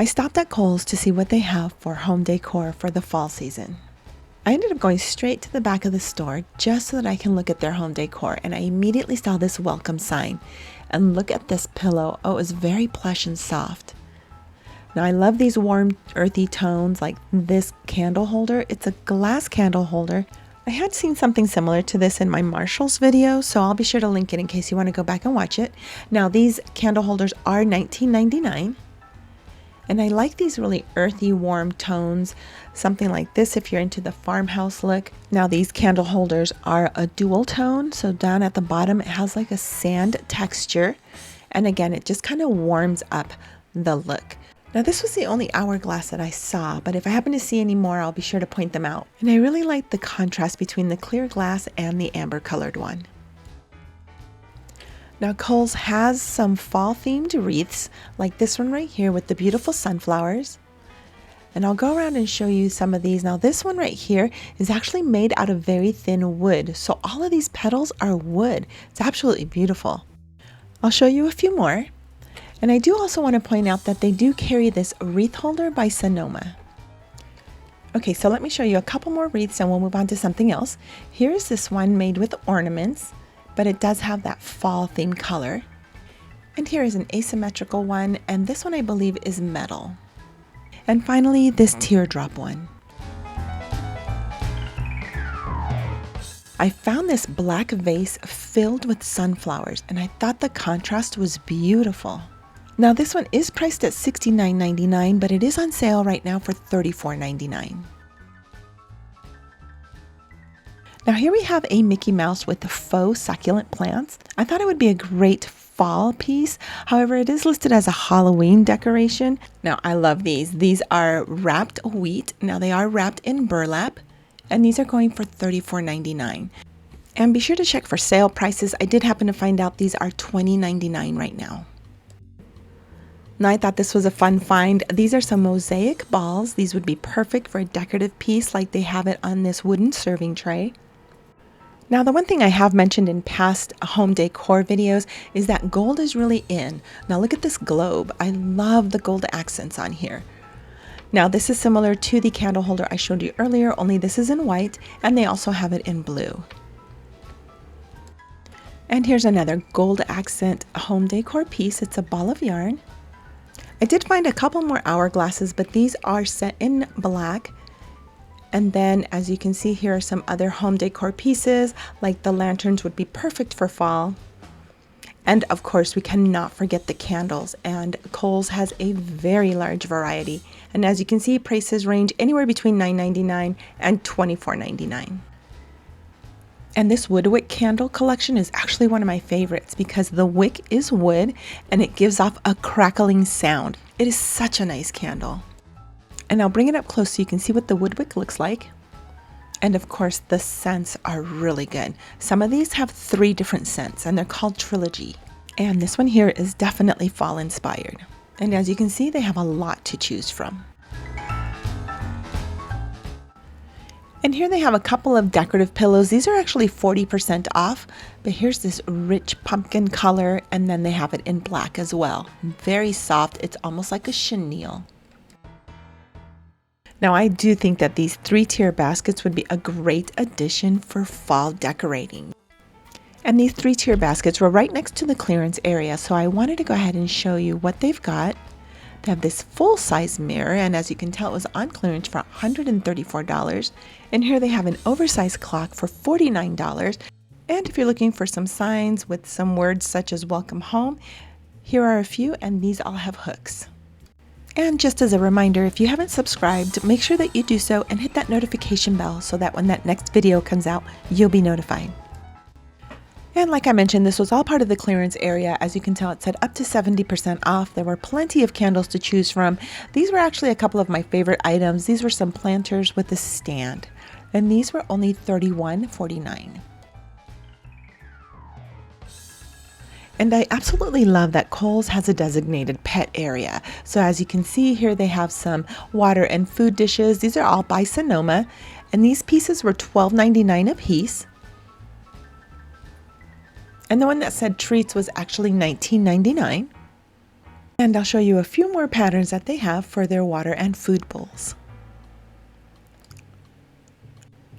I stopped at Kohls to see what they have for home decor for the fall season. I ended up going straight to the back of the store just so that I can look at their home decor, and I immediately saw this welcome sign. And look at this pillow. Oh, it was very plush and soft. Now I love these warm earthy tones like this candle holder. It's a glass candle holder. I had seen something similar to this in my Marshalls video, so I'll be sure to link it in case you want to go back and watch it. Now these candle holders are $19.99. And I like these really earthy, warm tones, something like this if you're into the farmhouse look. Now these candle holders are a dual tone, so down at the bottom it has like a sand texture. And again, it just kind of warms up the look. Now this was the only hourglass that I saw, but if I happen to see any more, I'll be sure to point them out. And I really like the contrast between the clear glass and the amber colored one. Now Kohls has some fall themed wreaths like this one right here with the beautiful sunflowers. And I'll go around and show you some of these. Now this one right here is actually made out of very thin wood. So all of these petals are wood. It's absolutely beautiful. I'll show you a few more. And I do also want to point out that they do carry this wreath holder by Sonoma. Okay, so let me show you a couple more wreaths and we'll move on to something else. Here's this one made with ornaments, but it does have that fall theme color. And here is an asymmetrical one, and this one I believe is metal. And finally, this teardrop one. I found this black vase filled with sunflowers, and I thought the contrast was beautiful. Now this one is priced at $69.99, but it is on sale right now for $34.99. Now here we have a Mickey Mouse with the faux succulent plants. I thought it would be a great fall piece. However, it is listed as a Halloween decoration. Now I love these. These are wrapped wheat. Now they are wrapped in burlap, and these are going for $34.99. And be sure to check for sale prices. I did happen to find out these are $20.99 right now. Now I thought this was a fun find. These are some mosaic balls. These would be perfect for a decorative piece like they have it on this wooden serving tray. Now the one thing I have mentioned in past home decor videos is that gold is really in. Now look at this globe. I love the gold accents on here. Now this is similar to the candle holder I showed you earlier, only this is in white, and they also have it in blue. And here's another gold accent home decor piece. It's a ball of yarn. I did find a couple more hourglasses, but these are set in black. And then as you can see, here are some other home decor pieces, like the lanterns would be perfect for fall. And of course, we cannot forget the candles, and Kohls has a very large variety. And as you can see, prices range anywhere between $9.99 and $24.99. And this wood wick candle collection is actually one of my favorites because the wick is wood and it gives off a crackling sound. It is such a nice candle. And I'll bring it up close so you can see what the wood wick looks like. And of course, the scents are really good. Some of these have 3 different scents and they're called Trilogy. And this one here is definitely fall inspired. And as you can see, they have a lot to choose from. And here they have a couple of decorative pillows. These are actually 40% off, but here's this rich pumpkin color, and then they have it in black as well. Very soft, it's almost like a chenille. Now I do think that these 3-tier baskets would be a great addition for fall decorating. And these 3-tier baskets were right next to the clearance area, so I wanted to go ahead and show you what they've got. They have this full-size mirror, and as you can tell, it was on clearance for $134. And here they have an oversized clock for $49. And if you're looking for some signs with some words such as welcome home, here are a few, and these all have hooks. And just as a reminder, if you haven't subscribed, make sure that you do so and hit that notification bell so that when that next video comes out, you'll be notified. And like I mentioned, this was all part of the clearance area. As you can tell, it said up to 70% off. There were plenty of candles to choose from. These were actually a couple of my favorite items. These were some planters with a stand, and these were only $31.49. And I absolutely love that Kohls has a designated pet area. So as you can see here, they have some water and food dishes. These are all by Sonoma, and these pieces were $12.99 a piece. And the one that said treats was actually $19.99. And I'll show you a few more patterns that they have for their water and food bowls.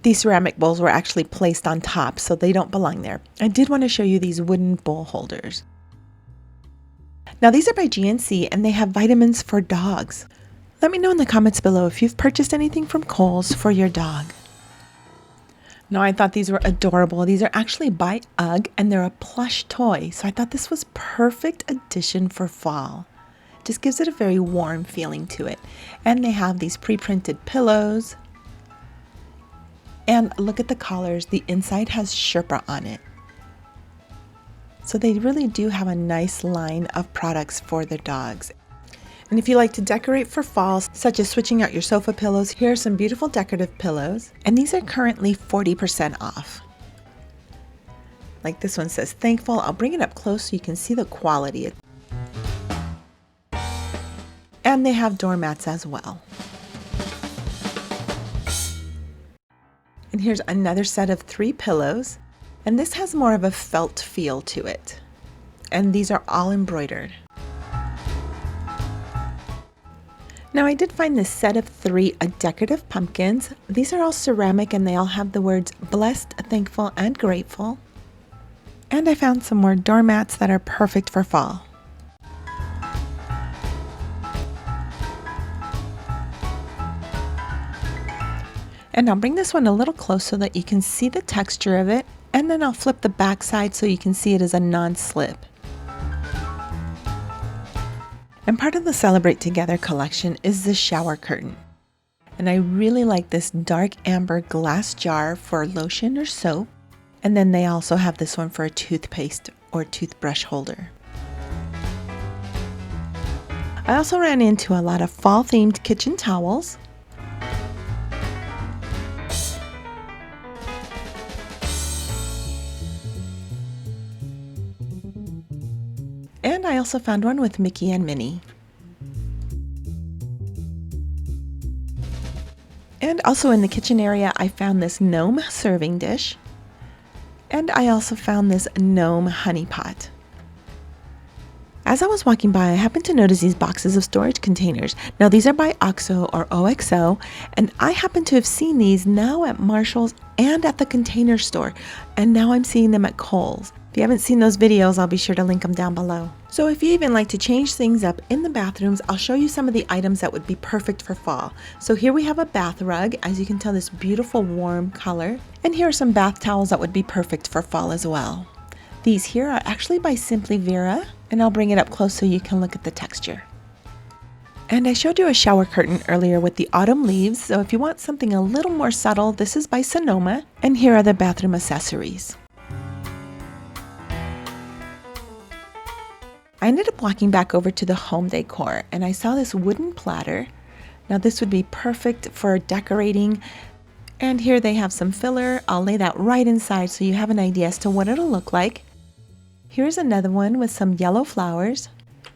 These ceramic bowls were actually placed on top, so they don't belong there. I did want to show you these wooden bowl holders. Now these are by GNC and they have vitamins for dogs. Let me know in the comments below if you've purchased anything from Kohls for your dog. Now I thought these were adorable. These are actually by UGG and they're a plush toy, so I thought this was perfect addition for fall. Just gives it a very warm feeling to it. And they have these pre-printed pillows. And look at the collars. The inside has Sherpa on it. So they really do have a nice line of products for their dogs. And if you like to decorate for fall, such as switching out your sofa pillows, here are some beautiful decorative pillows. And these are currently 40% off. Like this one says thankful. I'll bring it up close so you can see the quality. And they have doormats as well. And here's another set of 3 pillows. And this has more of a felt feel to it. And these are all embroidered. Now I did find this set of 3 decorative pumpkins. These are all ceramic and they all have the words blessed, thankful, and grateful. And I found some more doormats that are perfect for fall. And I'll bring this one a little close so that you can see the texture of it, and then I'll flip the back side so you can see it as a non-slip. And part of the Celebrate Together collection is the shower curtain. And I really like this dark amber glass jar for lotion or soap. And then they also have this one for a toothpaste or toothbrush holder. I also ran into a lot of fall themed kitchen towels. And I also found one with Mickey and Minnie. And also in the kitchen area, I found this Gnome serving dish. And I also found this Gnome honey pot. As I was walking by, I happened to notice these boxes of storage containers. Now these are by OXO or OXO, and I happen to have seen these now at Marshall's and at the Container Store, and now I'm seeing them at Kohls. If you haven't seen those videos, I'll be sure to link them down below. So if you even like to change things up in the bathrooms, I'll show you some of the items that would be perfect for fall. So here we have a bath rug, as you can tell, this beautiful warm color. And here are some bath towels that would be perfect for fall as well. These here are actually by Simply Vera, and I'll bring it up close so you can look at the texture. And I showed you a shower curtain earlier with the autumn leaves, so if you want something a little more subtle, this is by Sonoma, and here are the bathroom accessories. I ended up walking back over to the home decor and I saw this wooden platter. Now this would be perfect for decorating. And here they have some filler. I'll lay that right inside so you have an idea as to what it'll look like. Here's another one with some yellow flowers.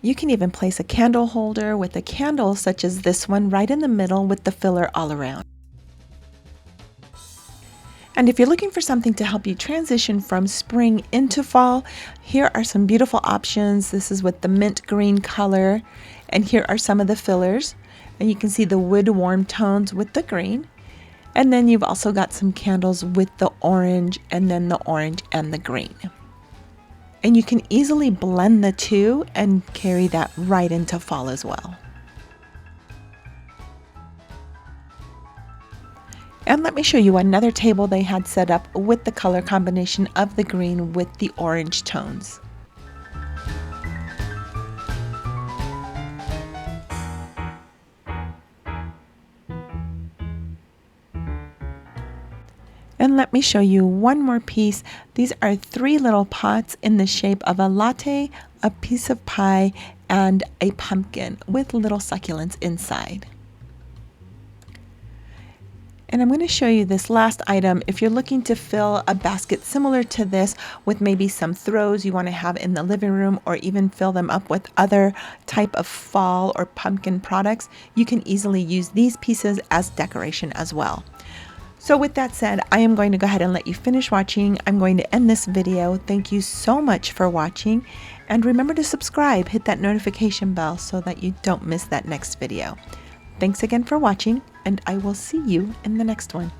You can even place a candle holder with a candle such as this one right in the middle with the filler all around. And if you're looking for something to help you transition from spring into fall, here are some beautiful options. This is with the mint green color, and here are some of the fillers. And you can see the wood warm tones with the green. And then you've also got some candles with the orange, and then the orange and the green. And you can easily blend the two and carry that right into fall as well. And let me show you another table they had set up with the color combination of the green with the orange tones. And let me show you one more piece. These are 3 little pots in the shape of a latte, a piece of pie, and a pumpkin with little succulents inside. And I'm going to show you this last item. If you're looking to fill a basket similar to this with maybe some throws you want to have in the living room, or even fill them up with other type of fall or pumpkin products, you can easily use these pieces as decoration as well. So with that said, I am going to go ahead and let you finish watching. I'm going to end this video. Thank you so much for watching, And remember to subscribe, hit that notification bell so that you don't miss that next video. Thanks again for watching, and I will see you in the next one.